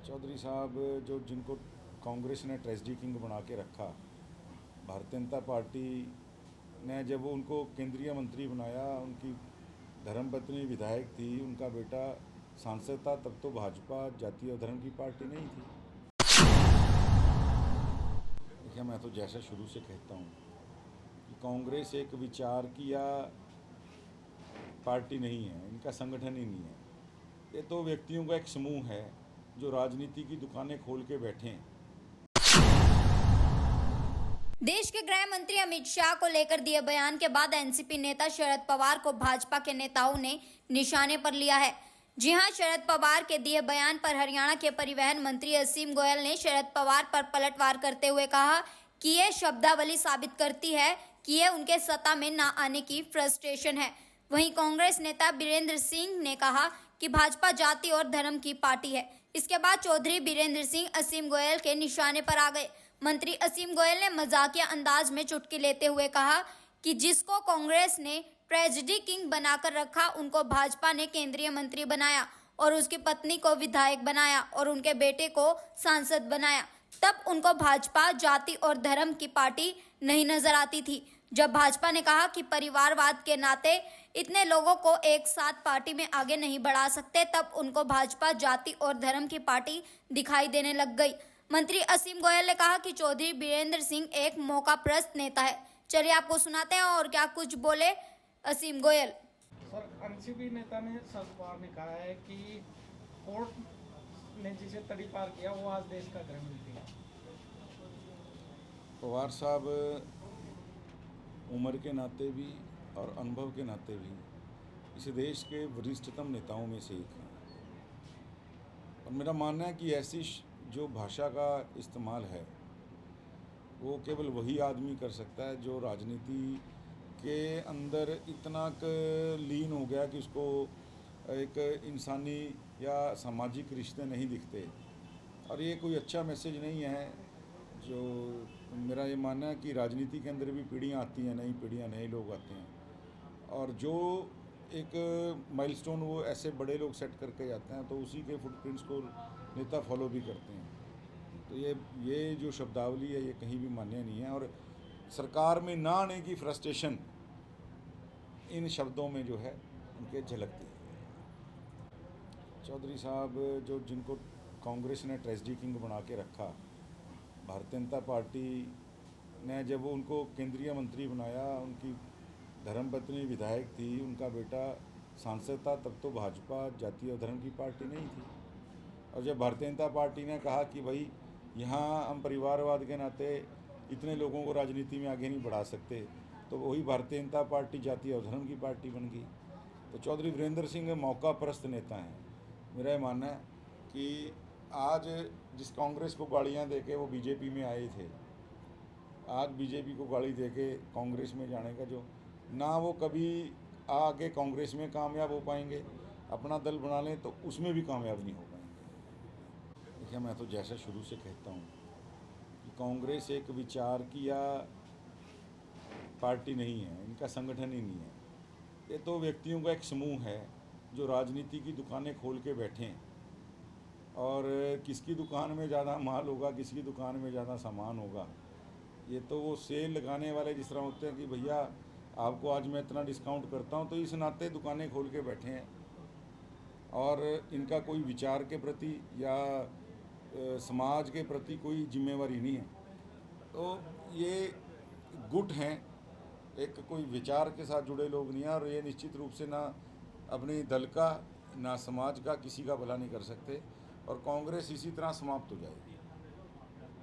चौधरी साहब जो जिनको कांग्रेस ने ट्रेजडी किंग बना के रखा, भारतीय जनता पार्टी ने जब वो उनको केंद्रीय मंत्री बनाया, उनकी धर्मपत्नी विधायक थी, उनका बेटा सांसद था, तब तो भाजपा जाति और धर्म की पार्टी नहीं थी। देखिए, मैं तो जैसा शुरू से कहता हूँ कि कांग्रेस एक विचार की या पार्टी नहीं है, इनका संगठन ही नहीं है। ये तो व्यक्तियों का एक समूह है जो राजनीति की दुकानें खोल के बैठे हैं। देश के गृह मंत्री अमित शाह को लेकर दिए बयान के बाद एनसीपी नेता शरद पवार को भाजपा के नेताओं ने निशाने पर लिया है। जी हां, शरद पवार के दिए बयान पर हरियाणा के परिवहन मंत्री असीम गोयल ने शरद पवार पर पलटवार करते हुए कहा कि ये शब्दावली साबित करती है कि ये उनके सत्ता में न आने की फ्रस्ट्रेशन है। वहीं कांग्रेस नेता बीरेंद्र सिंह ने कहा कि भाजपा जाति और धर्म की पार्टी है। इसके बाद चौधरी बीरेंद्र सिंह असीम गोयल के निशाने पर आ गए। मंत्री असीम गोयल ने मजाकिया अंदाज में चुटकी लेते हुए कहा कि जिसको कांग्रेस ने ट्रेजडी किंग बनाकर रखा, उनको भाजपा ने केंद्रीय मंत्री बनाया और उसकी पत्नी को विधायक बनाया और उनके बेटे को सांसद बनाया। तब उनको भाजपा जाति और धर्म की पार्टी नहीं नजर आती थी। जब भाजपा ने कहा कि परिवारवाद के नाते इतने लोगों को एक साथ पार्टी में आगे नहीं बढ़ा सकते, तब उनको भाजपा जाति और धर्म की पार्टी दिखाई देने लग गई। मंत्री असीम गोयल ने कहा कि चौधरी बीरेंद्र सिंह एक मौकाप्रस्त नेता है। चलिए आपको सुनाते हैं और क्या कुछ बोले असीम गोयल। सर, एनसीपी नेता ने शरद पवार ने कहा है कि कोर्ट ने जिसे तड़ीपार किया वो आज देश का गृह मंत्री है। पवार साहब उम्र के नाते भी और अनुभव के नाते भी इस देश के वरिष्ठतम नेताओं में से एक हैं। और मेरा मानना है कि ऐसी जो भाषा का इस्तेमाल है वो केवल वही आदमी कर सकता है जो राजनीति के अंदर इतना लीन हो गया कि उसको एक इंसानी या सामाजिक रिश्ते नहीं दिखते। और ये कोई अच्छा मैसेज नहीं है। जो मेरा ये मानना है कि राजनीति के अंदर भी पीढ़ियाँ आती हैं, नई पीढ़ियाँ, नए लोग आते हैं, और जो एक माइलस्टोन वो ऐसे बड़े लोग सेट करके जाते हैं तो उसी के फुटप्रिंट्स को नेता फॉलो भी करते हैं। तो ये जो शब्दावली है ये कहीं भी मान्य नहीं है। और सरकार में ना आने की फ्रस्ट्रेशन इन शब्दों में जो है उनके झलकती है। चौधरी साहब जो जिनको कांग्रेस ने ट्रेजडी किंग बना के रखा, भारतीय जनता पार्टी ने जब वो उनको केंद्रीय मंत्री बनाया, उनकी धर्मपत्नी विधायक थी, उनका बेटा सांसद था, तब तो भाजपा जाति और धर्म की पार्टी नहीं थी। और जब भारतीय जनता पार्टी ने कहा कि भाई यहाँ हम परिवारवाद के नाते इतने लोगों को राजनीति में आगे नहीं बढ़ा सकते, तो वही भारतीय जनता पार्टी जाति और धर्म की पार्टी बन गई। तो चौधरी वीरेंद्र सिंह मौकाप्रस्त नेता हैं। मेरा ये मानना है कि आज जिस कांग्रेस को गालियाँ देके वो बीजेपी में आए थे, आज बीजेपी को गाली देके कांग्रेस में जाने का जो ना वो कभी आगे कांग्रेस में कामयाब हो पाएंगे, अपना दल बना लें तो उसमें भी कामयाब नहीं हो पाएंगे। देखिए, मैं तो जैसा शुरू से कहता हूँ कि कांग्रेस एक विचार की या पार्टी नहीं है, इनका संगठन ही नहीं है। ये तो व्यक्तियों का एक समूह है जो राजनीति की दुकानें खोल के बैठे हैं, और किसकी दुकान में ज़्यादा माल होगा, किसकी दुकान में ज़्यादा सामान होगा, ये तो वो सेल लगाने वाले जिस तरह होते हैं कि भैया आपको आज मैं इतना डिस्काउंट करता हूँ, तो इस नाते दुकानें खोल के बैठे हैं। और इनका कोई विचार के प्रति या समाज के प्रति कोई जिम्मेवारी नहीं है। तो ये गुट हैं, एक कोई विचार के साथ जुड़े लोग नहीं हैं, और ये निश्चित रूप से ना अपने दल का ना समाज का किसी का भला नहीं कर सकते, और कांग्रेस इसी तरह समाप्त हो जाएगी।